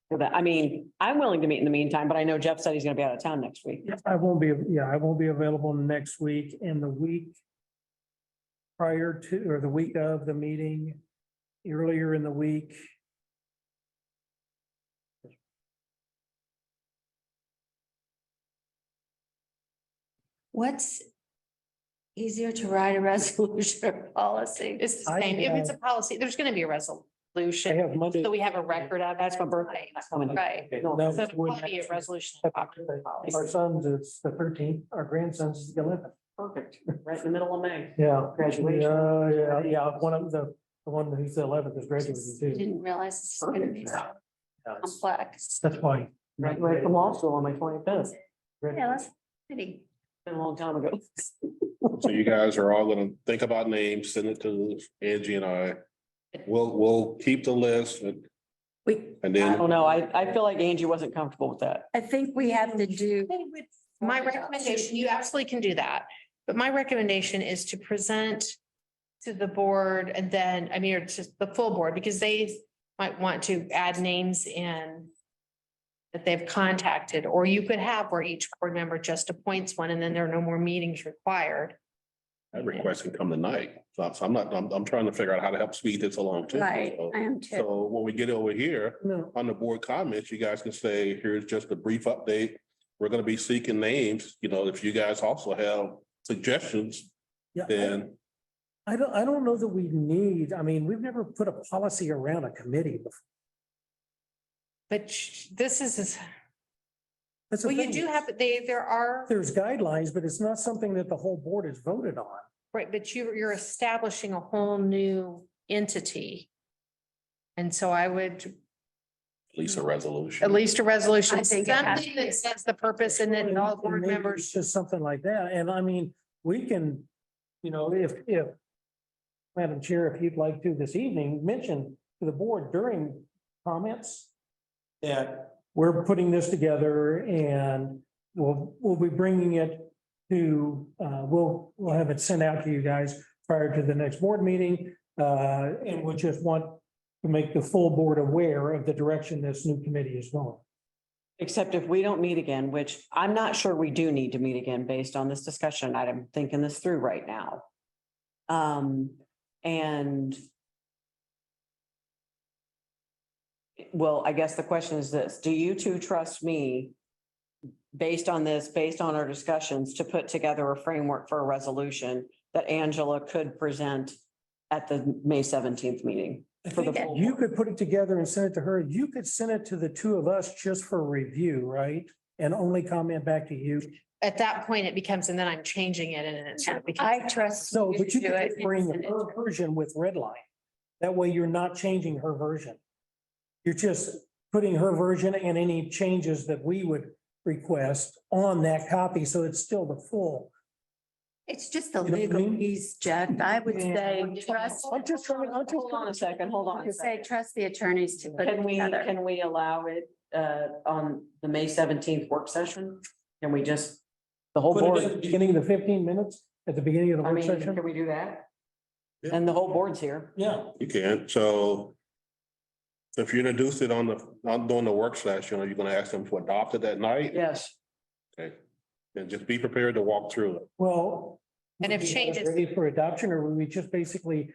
for that. I mean, I'm willing to meet in the meantime, but I know Jeff said he's gonna be out of town next week. I won't be available next week and the week prior to, or the week of the meeting, earlier in the week. what's easier to write a resolution or policy? It's the I same. If it's a have- policy, there's gonna be a I resolution. have Monday. So we have a record of. That's my birthday. That's coming. Right. No, No, So it'll wouldn't probably be a actually. resolution. Our son's, it's the 13th, our grandson's is the 11th. Perfect. Right in the middle of May. Yeah. Graduation. Yeah, one of the one who's the 11th is graduating I too. didn't realize this was gonna be so Yeah, it's- complex. That's why. Graduated from law school on my 25th. Yeah, that's pretty. Been a long time ago. So you guys are all gonna think about names, send it to Angie and I. We'll keep the list and We, I then, don't know. I feel like Angie wasn't comfortable with that. I think we have to do, My recommendation, you absolutely can do that, but my recommendation is to present to the board and then, or to the full board, because they might want to add names in that they've contacted, or you could have where each board member just appoints one and then there are no more meetings required. that request can come tonight. So I'm trying to figure out how to help speed this along too. right, So- I am too. So when we get over here, No, on the board comments, you guys can say, here's just a brief update. We're gonna be seeking names, if you guys also have suggestions, yeah, then I don't know that we need, we've never put a policy around a committee before. But this is, That's the well, you thing. do have, there are, There's guidelines, but it's not something that the whole board has voted on. right, but you're establishing a whole new entity. And so I would, at least a resolution. at least a resolution, I think it has something that says the purpose and then all board Maybe members. it's Just something like that. And we can, if Madam Chair, if you'd like to this evening, mention to the board during comments that we're putting this together and we'll be bringing it to, we'll have it sent out to you guys prior to the next board meeting. And we just want to make the full board aware of the direction this new committee is going. Except if we don't meet again, which I'm not sure we do need to meet again based on this discussion. I'm thinking this through right now. And well, I guess the question is this, do you two trust me based on this, based on our discussions, to put together a framework for a resolution that Angela could present at the May 17th meeting? For the full You board? could put it together and send it to her. You could send it to the two of us just for review, right? And only comment back to you. At that point, it becomes, and then I'm changing it and it's. I trust. No, but you to do it could and bring send it to her version with red line. That way you're not changing her version. You're just putting her version and any changes that we would request on that copy. So it's still the full It's just the You know what I legal mean? piece, Jeff. I would say trust, I'm just trying, I'm just. Hold on a second, hold on. I a would say second. trust the attorneys to put it Can we, together. can we allow it on the May 17th work session? Can we just, the whole Put it at the board, beginning of the 15 minutes, at the beginning of the I work mean, session? can we do that? Yeah. And the whole board's here. Yeah, You can, so. If you introduce it on not doing the work session, are you gonna ask them to adopt it that night? Yes. Okay, and just be prepared to walk through it. well. And if would we have changes- Ready for adoption, or were we just basically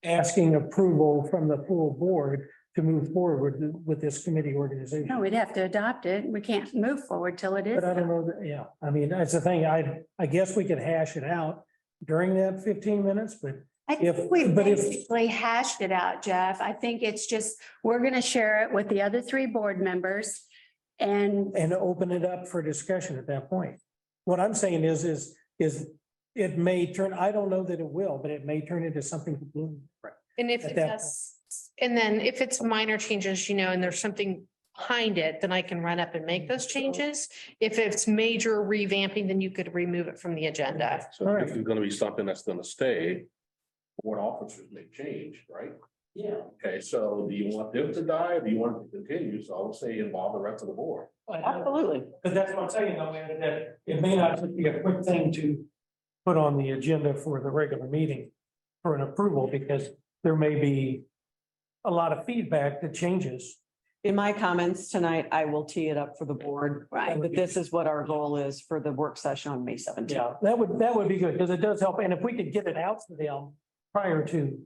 asking approval from the full board to move forward with this committee organization? No, we'd have to adopt it. We can't move forward till it is. But I don't know that, yeah, I mean, that's the thing, I guess we could hash it out during that 15 minutes, but I think If- we but if- basically hashed it out, Jeff. I think it's just, we're gonna share it with the other three board members. And open it up for discussion at that point. What I'm saying is it may turn, I don't know that it will, but it may turn into something completely different. And if At it that does, and then if it's minor changes, you know, and there's something behind it, then I can run up and make those changes. If it's major revamping, then you could remove it from the agenda. So if it's gonna be something that's gonna stay, board officers may change, right? Yeah. Okay, so do you want them to die, or do you want it to continue? So I would say involve the rest of the board. Absolutely. But that's what I'm saying, though, that it may not just be a quick thing to put on the agenda for the regular meeting for an approval, because there may be a lot of feedback that changes. In my comments tonight, I will tee it up for the board. Right. But this is what our goal is for the work session on May 17th. Yeah, that would be good, because it does help, and if we could get it out to them prior to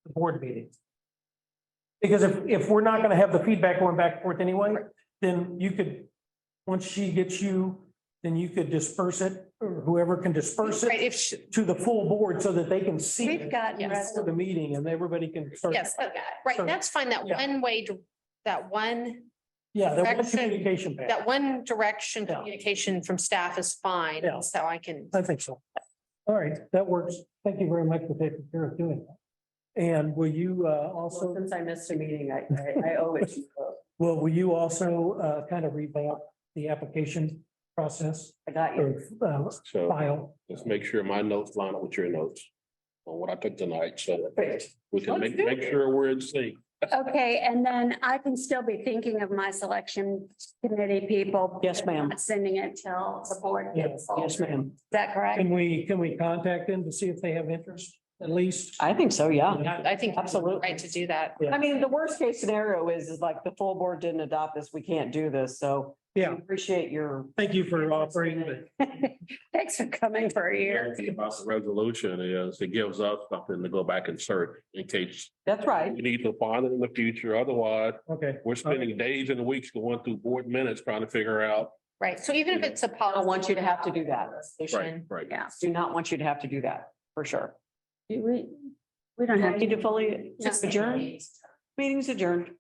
the board meeting. Because if we're not gonna have the feedback going back and forth anyway, then you could, once she gets you, then you could disperse it, or whoever can disperse Right, it if, to the full board so that they can see we've it gotten Yes. for the meeting and everybody can start. yes, right, So- that's fine. That Yeah. one way, that one Yeah, that one Direction- communication path. that one direction Yeah. communication from staff is fine, Yeah. so I can. I think so. All right, that works. Thank you very much for taking care of doing that. And will you also, Since I missed a meeting, I owe it to you. will you also kind of revamp the application process I got you. or So file? let's make sure my notes line up with your notes on what I took tonight, so Perfect. we can Let's make, do make it. sure we're in sync. Okay, and then I can still be thinking of my selection committee people. Yes, ma'am. Not sending it till the board gets. Yes, ma'am. Is that correct? Can we contact them to see if they have interest at least? I think so, yeah. I think Absolutely. right to do that. Yeah. I mean, the worst case scenario is like the full board didn't adopt this, we can't do this, so. Yeah, I Appreciate your. thank you for offering, but Thanks for coming for a The year. other thing about the resolution is it gives us something to go back and search in case That's right. we need to find it in the future. Otherwise, okay. we're spending days and weeks going through board minutes trying to figure out. Right, so even if it's a I policy. don't want you to have to do that. Right. Yeah. Do not want you to have to do that, for sure. We don't have Need to. to fully Just adjourn, meeting's adjourned.